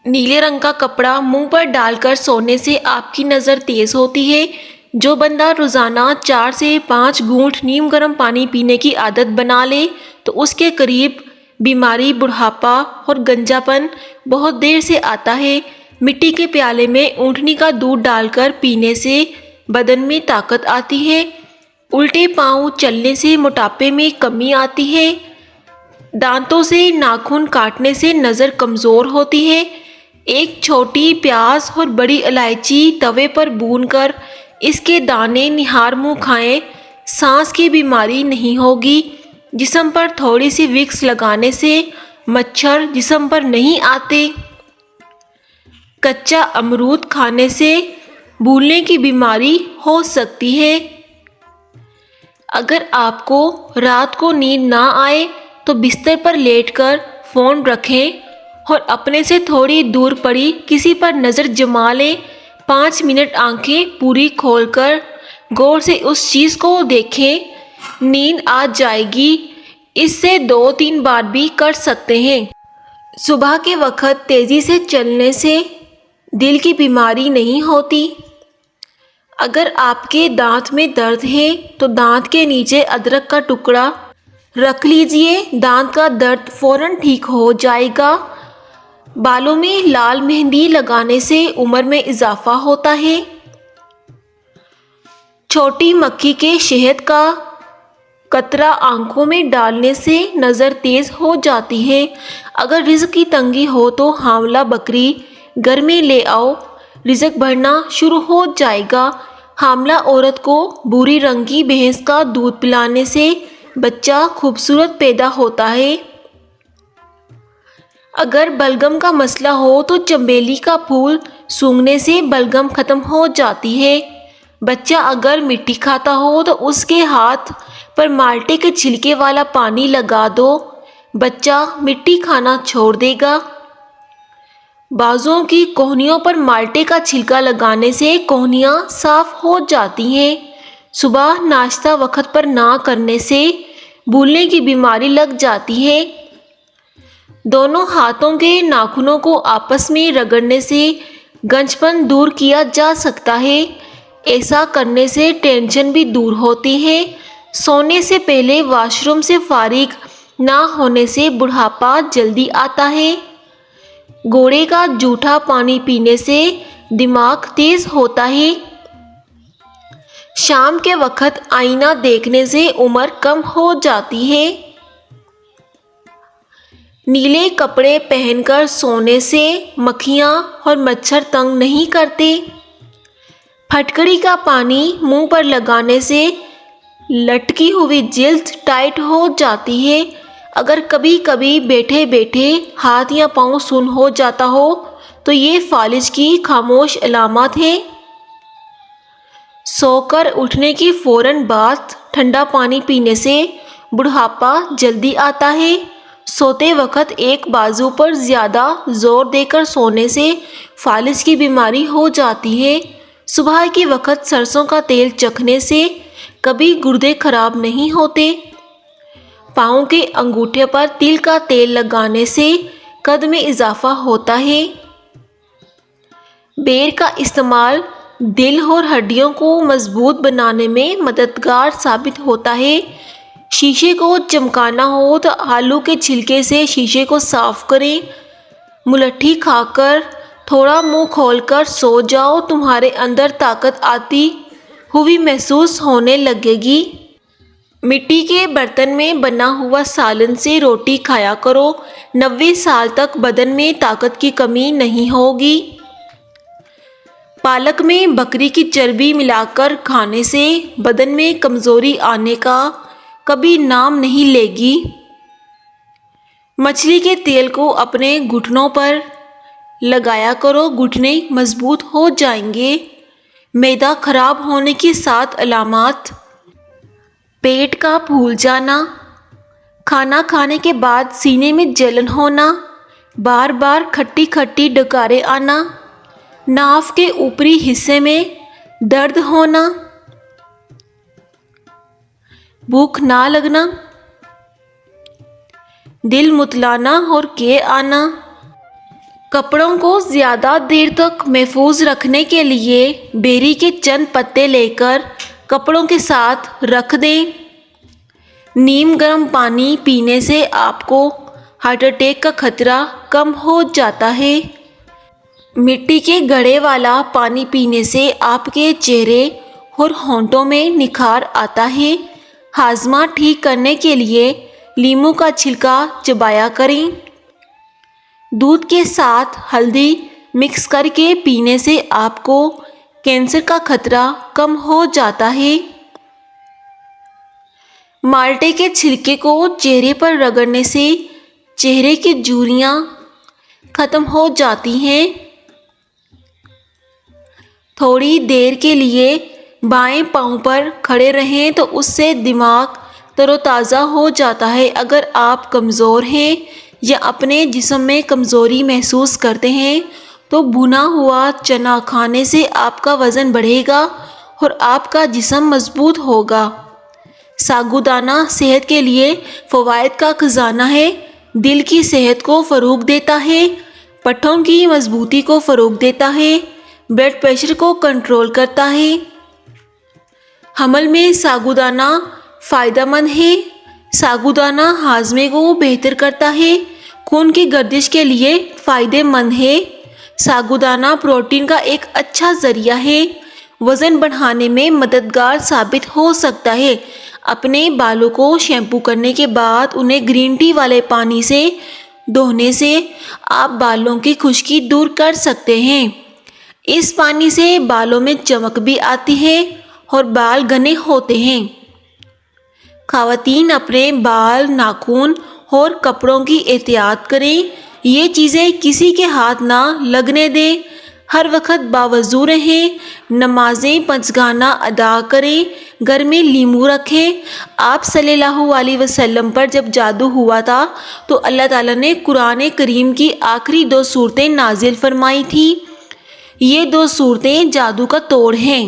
نیلے رنگ کا کپڑا منہ پر ڈال کر سونے سے آپ کی نظر تیز ہوتی ہے۔ جو بندہ روزانہ 4 سے 5 گھونٹ نیم گرم پانی پینے کی عادت بنا لے تو اس کے قریب بیماری، بڑھاپا اور گنجا پن بہت دیر سے آتا ہے۔ مٹی کے پیالے میں اونٹنی کا دودھ ڈال کر پینے سے بدن میں طاقت آتی ہے۔ الٹے پاؤں چلنے سے موٹاپے میں کمی آتی ہے۔ دانتوں سے ناخن کاٹنے سے نظر کمزور ہوتی ہے۔ ایک چھوٹی پیاز اور بڑی الائچی توے پر بھون کر اس کے دانے نہار منہ کھائیں، سانس کی بیماری نہیں ہوگی۔ جسم پر تھوڑی سی وکس لگانے سے مچھر جسم پر نہیں آتے۔ کچا امرود کھانے سے بھولنے کی بیماری ہو سکتی ہے۔ اگر آپ کو رات کو نیند نہ آئے تو بستر پر لیٹ کر فون رکھیں اور اپنے سے تھوڑی دور پڑی کسی پر نظر جما لیں۔ 5 منٹ آنکھیں پوری کھول کر غور سے اس چیز کو دیکھیں، نیند آ جائے گی۔ اس سے 2-3 بار بھی کر سکتے ہیں۔ صبح کے وقت تیزی سے چلنے سے دل کی بیماری نہیں ہوتی۔ اگر آپ کے دانت میں درد ہے تو دانت کے نیچے ادرک کا ٹکڑا رکھ لیجئے، دانت کا درد فوراً ٹھیک ہو جائے گا۔ بالوں میں لال مہندی لگانے سے عمر میں اضافہ ہوتا ہے۔ چھوٹی مکھی کے شہد کا قطرہ آنکھوں میں ڈالنے سے نظر تیز ہو جاتی ہے۔ اگر رزق کی تنگی ہو تو حاملہ بکری گھر میں لے آؤ، رزق بڑھنا شروع ہو جائے گا۔ حاملہ عورت کو بھوری رنگ کی بھینس کا دودھ پلانے سے بچہ خوبصورت پیدا ہوتا ہے۔ اگر بلغم کا مسئلہ ہو تو چنبیلی کا پھول سونگھنے سے بلغم ختم ہو جاتی ہے۔ بچہ اگر مٹی کھاتا ہو تو اس کے ہاتھ پر مالٹے کے چھلکے والا پانی لگا دو، بچہ مٹی کھانا چھوڑ دے گا۔ بازوؤں کی کونیوں پر مالٹے کا چھلکا لگانے سے کونیاں صاف ہو جاتی ہیں۔ صبح ناشتہ وقت پر نہ کرنے سے بھولنے کی بیماری لگ جاتی ہے۔ دونوں ہاتھوں کے ناخنوں کو آپس میں رگڑنے سے گنج پن دور کیا جا سکتا ہے۔ ایسا کرنے سے ٹینشن بھی دور ہوتی ہے۔ سونے سے پہلے واش روم سے فارغ نہ ہونے سے بڑھاپا جلدی آتا ہے۔ گھوڑے کا جوٹھا پانی پینے سے دماغ تیز ہوتا ہے۔ شام کے وقت آئینہ دیکھنے سے عمر کم ہو جاتی ہے۔ نیلے کپڑے پہن کر سونے سے مکھیاں اور مچھر تنگ نہیں کرتے۔ پھٹکڑی کا پانی منہ پر لگانے سے لٹکی ہوئی جلد ٹائٹ ہو جاتی ہے۔ اگر کبھی کبھی بیٹھے بیٹھے ہاتھ یا پاؤں سن ہو جاتا ہو تو یہ فالج کی خاموش علامات ہے۔ سو کر اٹھنے کی فوراً بعد ٹھنڈا پانی پینے سے بڑھاپا جلدی آتا ہے۔ سوتے وقت ایک بازو پر زیادہ زور دے کر سونے سے فالج کی بیماری ہو جاتی ہے۔ صبح کے وقت سرسوں کا تیل چکھنے سے کبھی گردے خراب نہیں ہوتے۔ پاؤں کے انگوٹھے پر تل کا تیل لگانے سے قد میں اضافہ ہوتا ہے۔ بیر کا استعمال دل اور ہڈیوں کو مضبوط بنانے میں مددگار ثابت ہوتا ہے۔ شیشے کو چمکانا ہو تو آلو کے چھلکے سے شیشے کو صاف کریں۔ ملٹھی کھا کر تھوڑا منہ کھول کر سو جاؤ، تمہارے اندر طاقت آتی ہوئی محسوس ہونے لگے گی۔ مٹی کے برتن میں بنا ہوا سالن سے روٹی کھایا کرو، 90 سال تک بدن میں طاقت کی کمی نہیں ہوگی۔ پالک میں بکری کی چربی ملا کر کھانے سے بدن میں کمزوری آنے کا کبھی نام نہیں لے گی۔ مچھلی کے تیل کو اپنے گھٹنوں پر لگایا کرو، گھٹنے مضبوط ہو جائیں گے۔ معدہ خراب ہونے کی 7 علامات: پیٹ کا پھول جانا، کھانا کھانے کے بعد سینے میں جلن ہونا، بار بار کھٹی کھٹی ڈکاریں آنا، ناف کے اوپری حصے میں درد ہونا، بھوک نہ لگنا، دل متلانا اور کے آنا، کپڑوں کو زیادہ دیر تک محفوظ رکھنے کے لیے بیری کے چند پتے لے کر کپڑوں کے ساتھ رکھ دیں۔ نیم گرم پانی پینے سے آپ کو ہارٹ اٹیک کا خطرہ کم ہو جاتا ہے۔ مٹی کے گھڑے والا پانی پینے سے آپ کے چہرے اور ہونٹوں میں نکھار آتا ہے۔ ہاضمہ ٹھیک کرنے کے لیے لیموں کا چھلکا چبایا کریں۔ دودھ کے ساتھ ہلدی مکس کر کے پینے سے آپ کو کینسر کا خطرہ کم ہو جاتا ہے۔ مالٹے کے چھلکے کو چہرے پر رگڑنے سے چہرے کی جھریاں ختم ہو جاتی ہیں۔ تھوڑی دیر کے لیے بائیں پاؤں پر کھڑے رہیں تو اس سے دماغ تر و تازہ ہو جاتا ہے۔ اگر آپ کمزور ہیں یا اپنے جسم میں کمزوری محسوس کرتے ہیں تو بھنا ہوا چنا کھانے سے آپ کا وزن بڑھے گا اور آپ کا جسم مضبوط ہوگا۔ ساگودانہ صحت کے لیے فوائد کا خزانہ ہے۔ دل کی صحت کو فروغ دیتا ہے، پٹھوں کی مضبوطی کو فروغ دیتا ہے، بلڈ پریشر کو کنٹرول کرتا ہے۔ حمل میں ساگودانہ فائدہ مند ہے۔ ساگودانہ ہاضمے کو بہتر کرتا ہے، خون کی گردش کے لیے فائدہ مند ہے۔ ساگودانہ پروٹین کا ایک اچھا ذریعہ ہے، وزن بڑھانے میں مددگار ثابت ہو سکتا ہے۔ اپنے بالوں کو شیمپو کرنے کے بعد انہیں گرین ٹی والے پانی سے دھونے سے آپ بالوں کی خشکی دور کر سکتے ہیں۔ اس پانی سے بالوں میں چمک بھی آتی ہے اور بال گھنے ہوتے ہیں۔ خواتین اپنے بال، ناخن اور کپڑوں کی احتیاط کریں۔ یہ چیزیں کسی کے ہاتھ نہ لگنے دیں۔ ہر وقت باوضو رہیں، نمازیں پنجگانہ ادا کریں، گھر میں لیموں رکھیں۔ آپ صلی اللہ علیہ وسلم پر جب جادو ہوا تھا تو اللہ تعالیٰ نے قرآن کریم کی آخری 2 سورتیں نازل فرمائی تھیں۔ یہ 2 سورتیں جادو کا توڑ ہیں۔